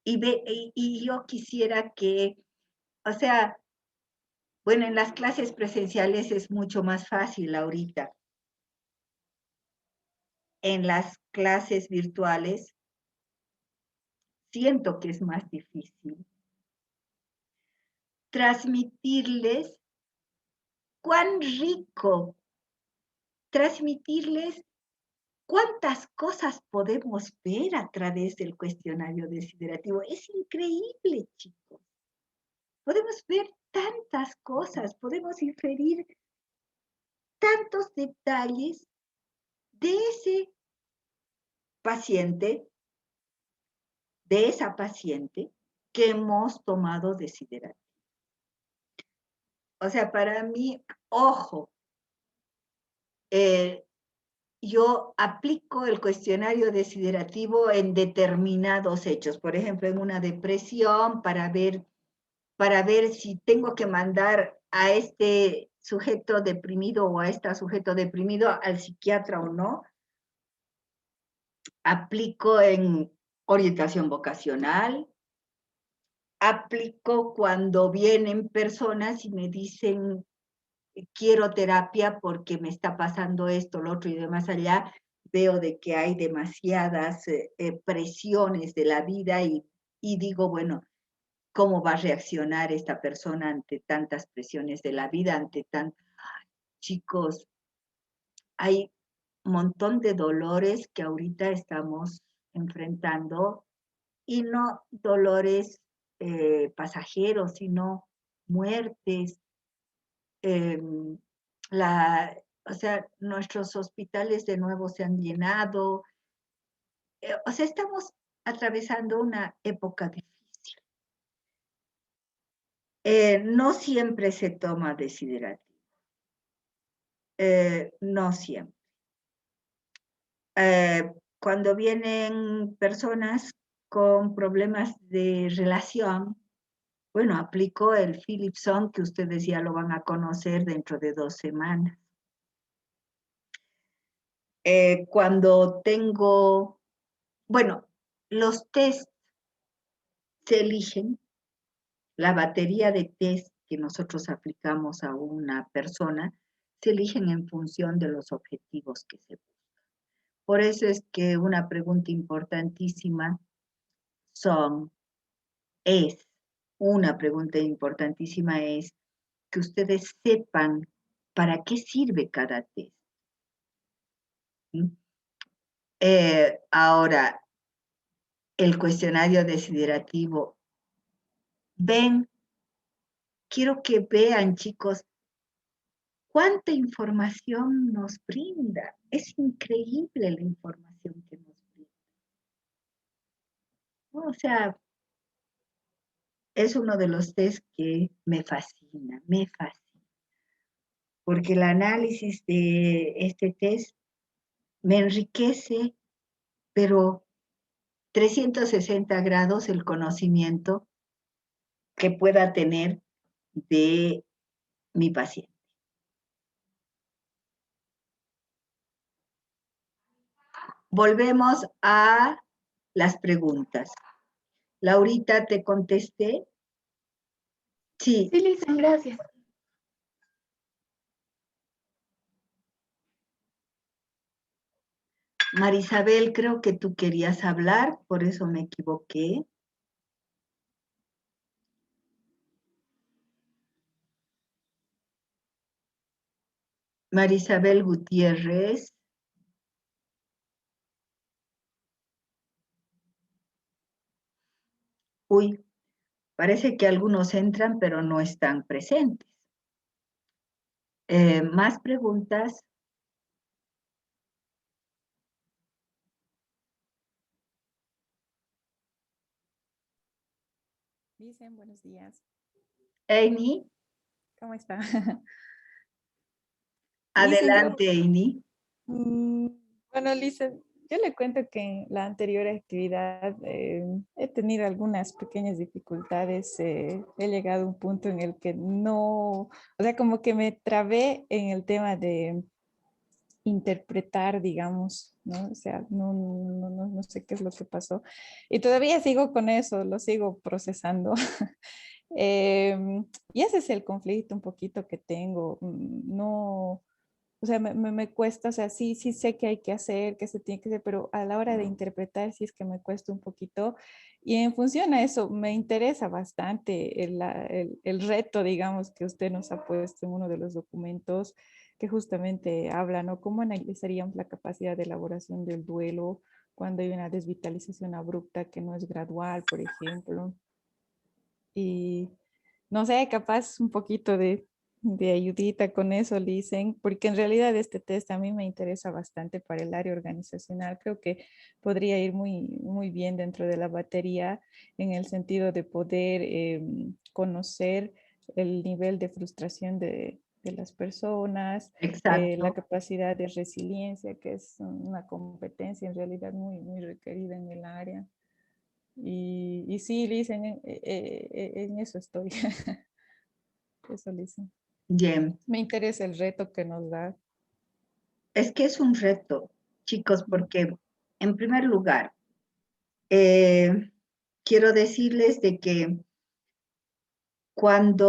Y yo quisiera que, o sea, bueno, en las clases presenciales es mucho más fácil ahorita. En las clases virtuales siento que es más difícil transmitirles cuán rico, transmitirles cuántas cosas podemos ver a través del cuestionario desiderativo. Es increíble, chicos. Podemos ver tantas cosas, podemos inferir tantos detalles de ese paciente, de esa paciente que hemos tomado desiderativo. O sea, para mí, ojo, yo aplico el cuestionario desiderativo en determinados hechos. Por ejemplo, en una depresión, para ver si tengo que mandar a este sujeto deprimido o a este sujeto deprimido al psiquiatra o no. Aplico en orientación vocacional. Aplico cuando vienen personas y me dicen, quiero terapia porque me está pasando esto, lo otro y demás allá. Veo de que hay demasiadas presiones de la vida y digo, bueno, ¿cómo va a reaccionar esta persona ante tantas presiones de la vida, ante tantos... Chicos, hay un montón de dolores que ahorita estamos enfrentando y no dolores pasajeros, sino muertes. Eh, o sea, nuestros hospitales de nuevo se han llenado. O sea, estamos atravesando una época difícil. No siempre se toma desiderativo. No siempre. Cuando vienen personas con problemas de relación, bueno, aplico el Philipson, que ustedes ya lo van a conocer dentro de 2 semanas. Cuando tengo, bueno, los test se eligen, la batería de test que nosotros aplicamos a una persona, se eligen en función de los objetivos que se buscan. Por eso es que una pregunta importantísima una pregunta importantísima es que ustedes sepan para qué sirve cada test. Ahora, el cuestionario desiderativo. Quiero que vean, chicos, cuánta información nos brinda. Es increíble la información que nos brinda. O sea, es uno de los test que me fascina, porque el análisis de este test me enriquece, pero 360 grados el conocimiento que pueda tener de mi paciente. Volvemos a las preguntas. Laurita, ¿te contesté? Sí. Sí, Lisa, gracias. Marisabel, creo que tú querías hablar, por eso me equivoqué. Marisabel Gutiérrez. Uy, parece que algunos entran, pero no están presentes. ¿Más preguntas? Dicen, buenos días. Amy. ¿Cómo está? Adelante, Amy. Bueno, Lisa, yo le cuento que en la anterior actividad he tenido algunas pequeñas dificultades. He llegado a un punto en el que no, o sea, como que me trabé en el tema de interpretar, digamos, ¿no? O sea, no sé qué es lo que pasó. Y todavía sigo con eso, lo sigo procesando. Y ese es el conflicto un poquito que tengo. No, o sea, me cuesta, o sea, sí sé que hay que hacer, que se tiene que hacer, pero a la hora de interpretar sí es que me cuesta un poquito. Y en función a eso, me interesa bastante el reto, digamos, que usted nos ha puesto en uno de los documentos que justamente habla, ¿no? ¿Cómo analizaríamos la capacidad de elaboración del duelo cuando hay una desvitalización abrupta que no es gradual, por ejemplo? Y no sé, capaz un poquito de ayudita con eso, dicen, porque en realidad este test a mí me interesa bastante para el área organizacional. Creo que podría ir muy bien dentro de la batería en el sentido de poder conocer el nivel de frustración de de las personas, la Exacto. capacidad de resiliencia, que es una competencia en realidad muy, muy requerida en el área. Y sí, Liz, en eso estoy. Eso, Liz. Bien. Me interesa el reto que nos da. Es que es un reto, chicos, porque en primer lugar, quiero decirles de que cuando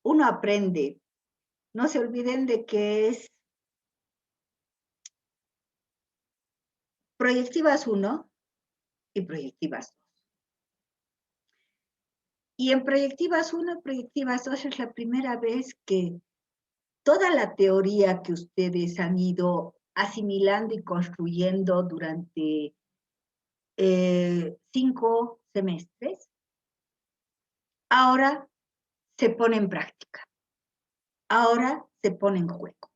uno aprende, no se olviden de que es proyectivas 1 y proyectivas 2. Y en proyectivas 1 y proyectivas 2 es la primera vez que toda la teoría que ustedes han ido asimilando y construyendo durante 5 semestres, ahora se pone en práctica, ahora se pone en juego.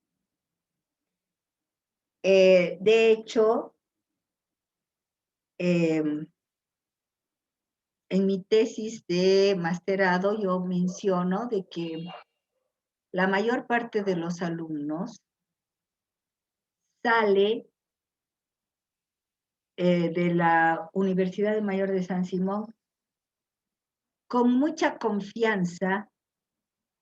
De hecho, en mi tesis de masterado yo menciono de que la mayor parte de los alumnos sale de la Universidad de Mayor de San Simón con mucha confianza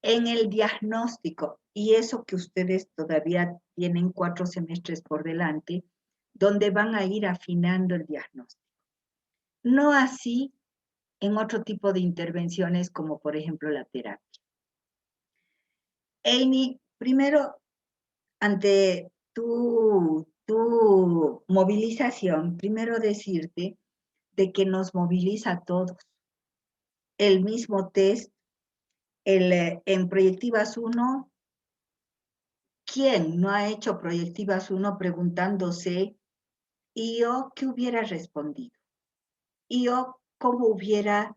en el diagnóstico, y eso que ustedes todavía tienen 4 semestres por delante, donde van a ir afinando el diagnóstico. No así en otro tipo de intervenciones, como por ejemplo la terapia. Amy, primero, ante tu movilización, primero decirte de que nos moviliza a todos. El mismo test, en Proyectivas 1, ¿quién no ha hecho Proyectivas 1 preguntándose, ¿y yo qué hubiera respondido? ¿Y yo cómo hubiera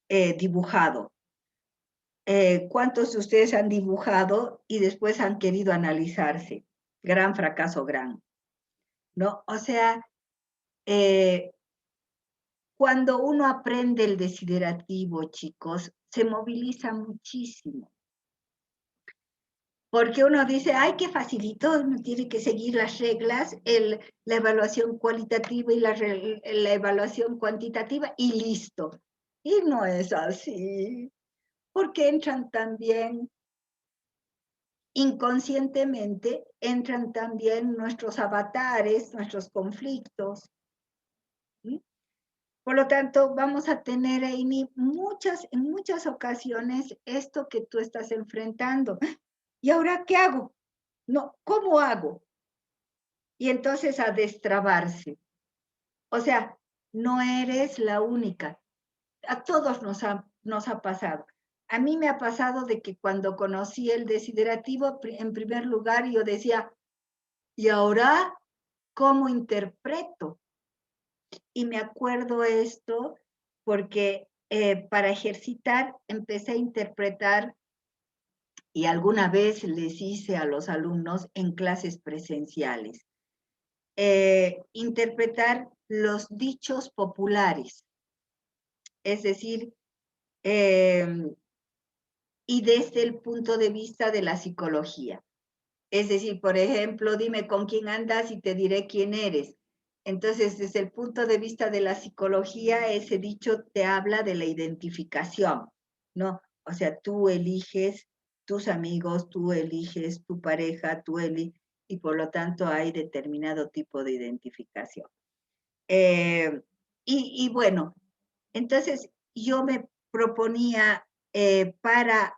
dibujado? ¿Cuántos de ustedes han dibujado y después han querido analizarse? Gran fracaso, ¿no? O sea, cuando uno aprende el desiderativo, chicos, se moviliza muchísimo. Porque uno dice, ay, qué facilito, uno tiene que seguir las reglas, la evaluación cualitativa y la evaluación cuantitativa y listo. Y no es así, porque entran también, inconscientemente, entran también nuestros avatares, nuestros conflictos. ¿Sí? Por lo tanto, vamos a tener, Amy, en muchas ocasiones esto que tú estás enfrentando. ¿Y ahora qué hago? No, ¿cómo hago? Y entonces a destrabarse. O sea, no eres la única. A todos nos ha pasado. A mí me ha pasado de que cuando conocí el desiderativo, en primer lugar, yo decía, ¿y ahora cómo interpreto? Y me acuerdo esto porque para ejercitar empecé a interpretar, y alguna vez les hice a los alumnos en clases presenciales, interpretar los dichos populares, es decir, y desde el punto de vista de la psicología. Es decir, por ejemplo, dime con quién andas y te diré quién eres. Entonces, desde el punto de vista de la psicología, ese dicho te habla de la identificación, ¿no? O sea, tú eliges tus amigos, tú eliges tu pareja, y por lo tanto hay determinado tipo de identificación. Y bueno, entonces yo me proponía para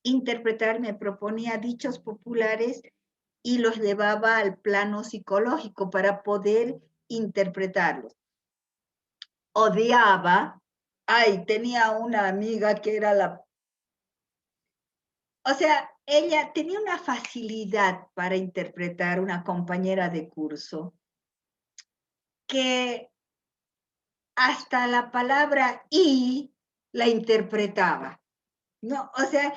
interpretar, me proponía dichos populares y los llevaba al plano psicológico para poder interpretarlos. Odiaba, tenía una amiga que era o sea, ella tenía una facilidad para interpretar, una compañera de curso, que hasta la palabra y la interpretaba, ¿no? O sea,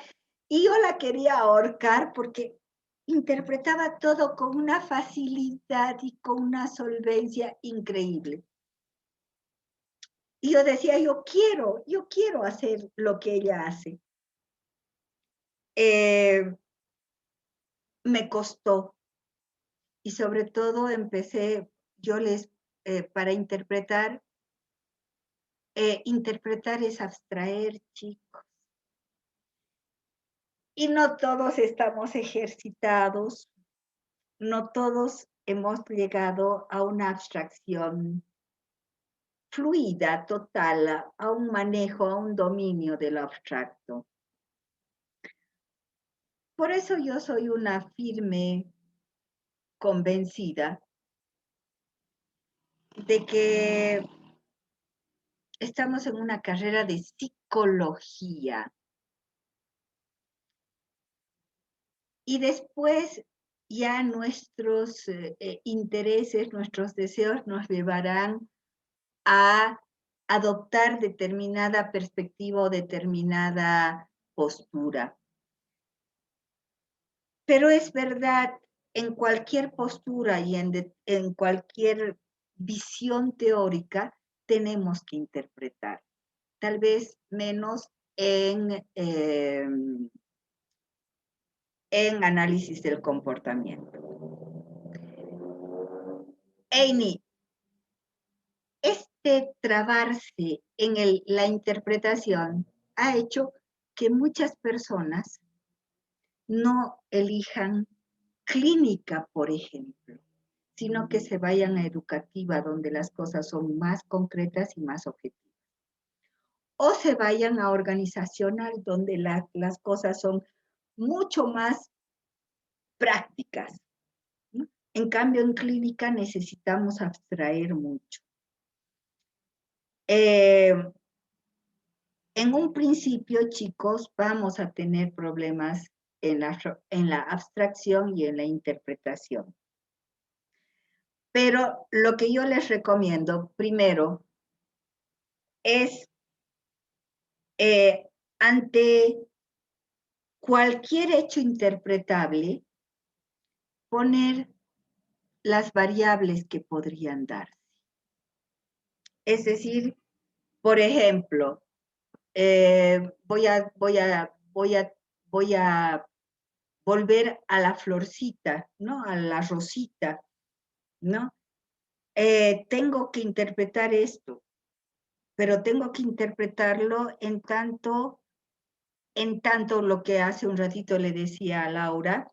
y yo la quería ahorcar porque interpretaba todo con una facilidad y con una solvencia increíble. Y yo decía, yo quiero hacer lo que ella hace. Me costó. Y sobre todo empecé, para interpretar es abstraer, chicos. Y no todos estamos ejercitados, no todos hemos llegado a una abstracción fluida, total, a un manejo, a un dominio de lo abstracto. Por eso yo soy una firme convencida de que estamos en una carrera de psicología. Y después ya nuestros intereses, nuestros deseos nos llevarán a adoptar determinada perspectiva o determinada postura. Pero es verdad, en cualquier postura y en cualquier visión teórica tenemos que interpretar, tal vez menos en análisis del comportamiento. Eini, este trabarse en la interpretación ha hecho que muchas personas no elijan clínica, por ejemplo, sino que se vayan a educativa, donde las cosas son más concretas y más objetivas. O se vayan a organizacional, donde las cosas son mucho más prácticas, ¿no? En cambio, en clínica necesitamos abstraer mucho. En un principio, chicos, vamos a tener problemas en la abstracción y en la interpretación. Pero lo que yo les recomiendo, primero, es ante cualquier hecho interpretable, poner las variables que podrían darse. Es decir, por ejemplo, voy a volver a la florcita, ¿no? A la rosita, ¿no? Tengo que interpretar esto, pero tengo que interpretarlo en tanto lo que hace un ratito le decía a Laura,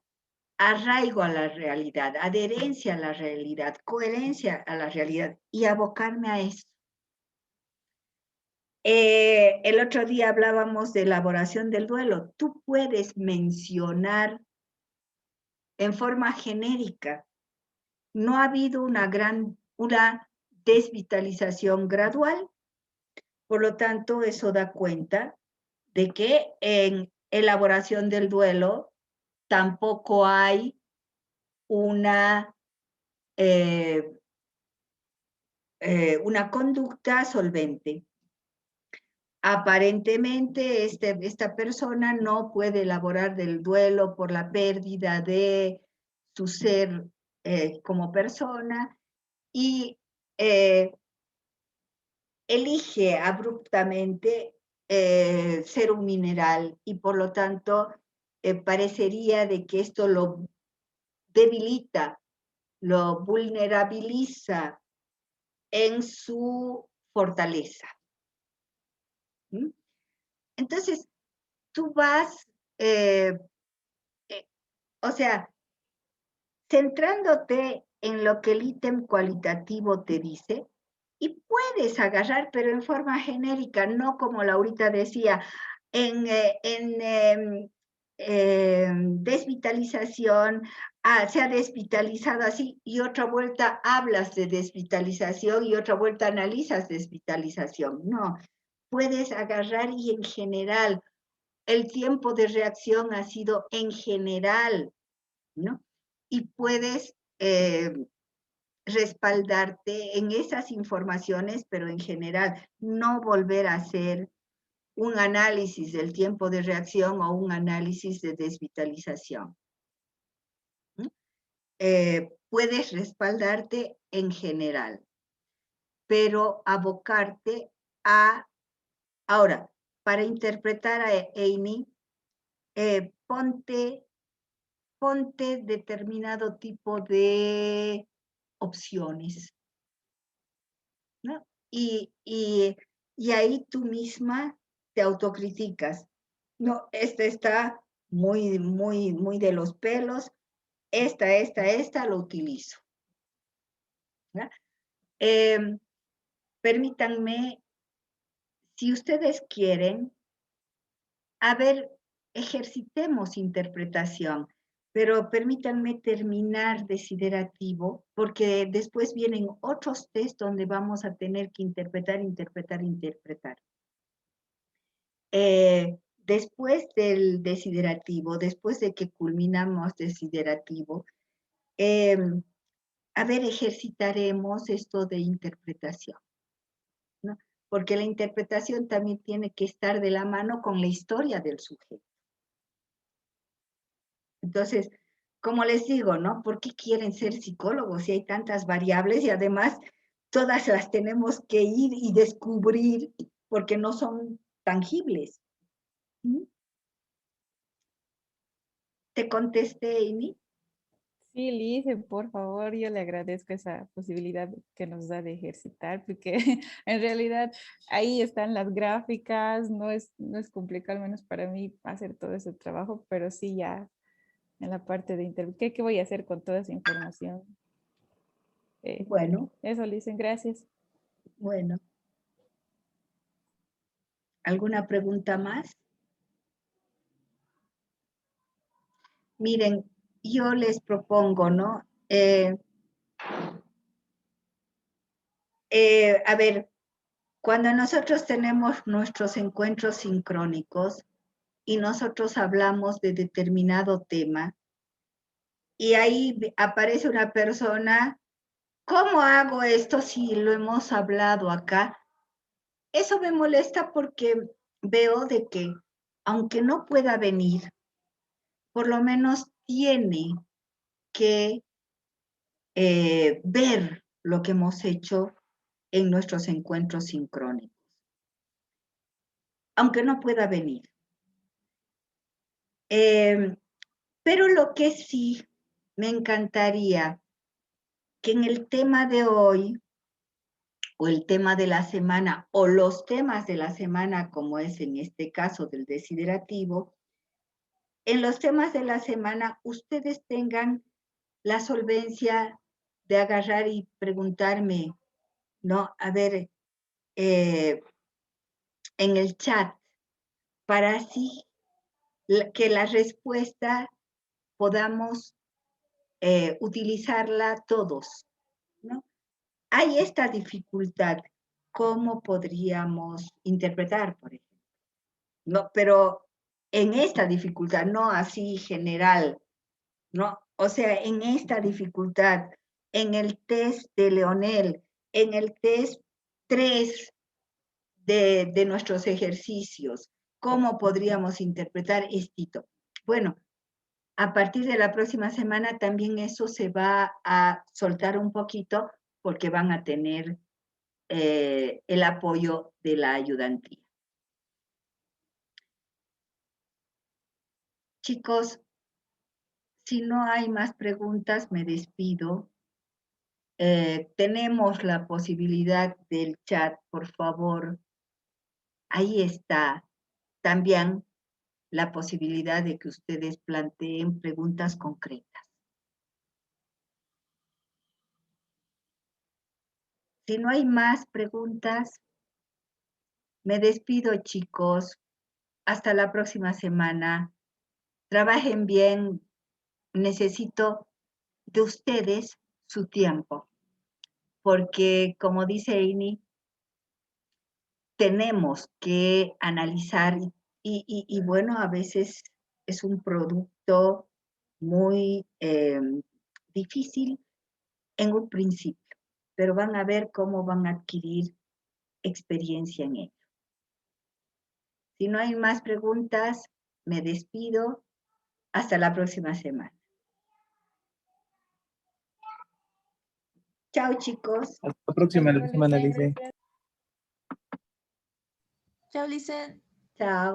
arraigo a la realidad, adherencia a la realidad, coherencia a la realidad y abocarme a eso. El otro día hablábamos de elaboración del duelo. Tú puedes mencionar en forma genérica. No ha habido una desvitalización gradual, por lo tanto, eso da cuenta de que en elaboración del duelo tampoco hay una conducta solvente. Aparentemente, esta persona no puede elaborar del duelo por la pérdida de su ser como persona y elige abruptamente ser un mineral y por lo tanto parecería de que esto lo debilita, lo vulnerabiliza en su fortaleza. ¿Mm? Entonces, tú vas, o sea, centrándote en lo que el ítem cualitativo te dice, y puedes agarrar, pero en forma genérica, no como Laurita decía, en desvitalización, se ha desvitalizado así, y otra vuelta hablas de desvitalización y otra vuelta analizas desvitalización. No, puedes agarrar y en general, el tiempo de reacción ha sido en general, ¿no? Y puedes respaldarte en esas informaciones, pero en general, no volver a hacer un análisis del tiempo de reacción o un análisis de desvitalización. Puedes respaldarte en general, pero abocarte ahora, para interpretar a Amy, ponte determinado tipo de opciones, ¿no? Y ahí tú misma te autocriticas. No, esta está muy de los pelos, esta lo utilizo, ¿no? Permítanme, si ustedes quieren, a ver, ejercitemos interpretación, pero permítanme terminar desiderativo, porque después vienen otros test donde vamos a tener que interpretar. Después del desiderativo, después de que culminamos desiderativo, a ver, ejercitaremos esto de interpretación, ¿no? Porque la interpretación también tiene que estar de la mano con la historia del sujeto. Entonces, como les digo, ¿no? ¿Por qué quieren ser psicólogos si hay tantas variables y además todas las tenemos que ir y descubrir porque no son tangibles? ¿Mm? ¿Te contesté, Amy? Sí, Liz, por favor, yo le agradezco esa posibilidad que nos da de ejercitar, porque en realidad ahí están las gráficas, no es complicado, al menos para mí, hacer todo ese trabajo, pero sí ya en la parte de internet, ¿qué voy a hacer con toda esa información? Bueno, Eso, Liz, gracias. bueno. ¿Alguna pregunta más? Miren, yo les propongo, ¿no? A ver, cuando nosotros tenemos nuestros encuentros sincrónicos y nosotros hablamos de determinado tema, y ahí aparece una persona, ¿cómo hago esto si lo hemos hablado acá? Eso me molesta porque veo de que, aunque no pueda venir, por lo menos tiene que ver lo que hemos hecho en nuestros encuentros sincrónicos, aunque no pueda venir. Pero lo que sí me encantaría que en el tema de hoy, o el tema de la semana, o los temas de la semana, como es en este caso del desiderativo, en los temas de la semana ustedes tengan la solvencia de agarrar y preguntarme, ¿no? A ver, en el chat, para así que la respuesta podamos utilizarla todos, ¿no? Hay esta dificultad. ¿Cómo podríamos interpretar, por ejemplo? No, pero en esta dificultad, no así general, ¿no? O sea, en esta dificultad, en el test de Leonel, en el test 3 de nuestros ejercicios, ¿cómo podríamos interpretar esto? Bueno, a partir de la próxima semana también eso se va a soltar un poquito porque van a tener el apoyo de la ayudantía. Chicos, si no hay más preguntas, me despido. Tenemos la posibilidad del chat, por favor. Ahí está también la posibilidad de que ustedes planteen preguntas concretas. Si no hay más preguntas, me despido, chicos. Hasta la próxima semana. Trabajen bien. Necesito de ustedes su tiempo, porque como dice Amy, tenemos que analizar y bueno, a veces es un producto muy difícil en un principio, pero van a ver cómo van a adquirir experiencia en ello. Si no hay más preguntas, me despido. Hasta la próxima semana. Chao, chicos. Hasta la próxima semana, Lice. Chao, Licen. Chao.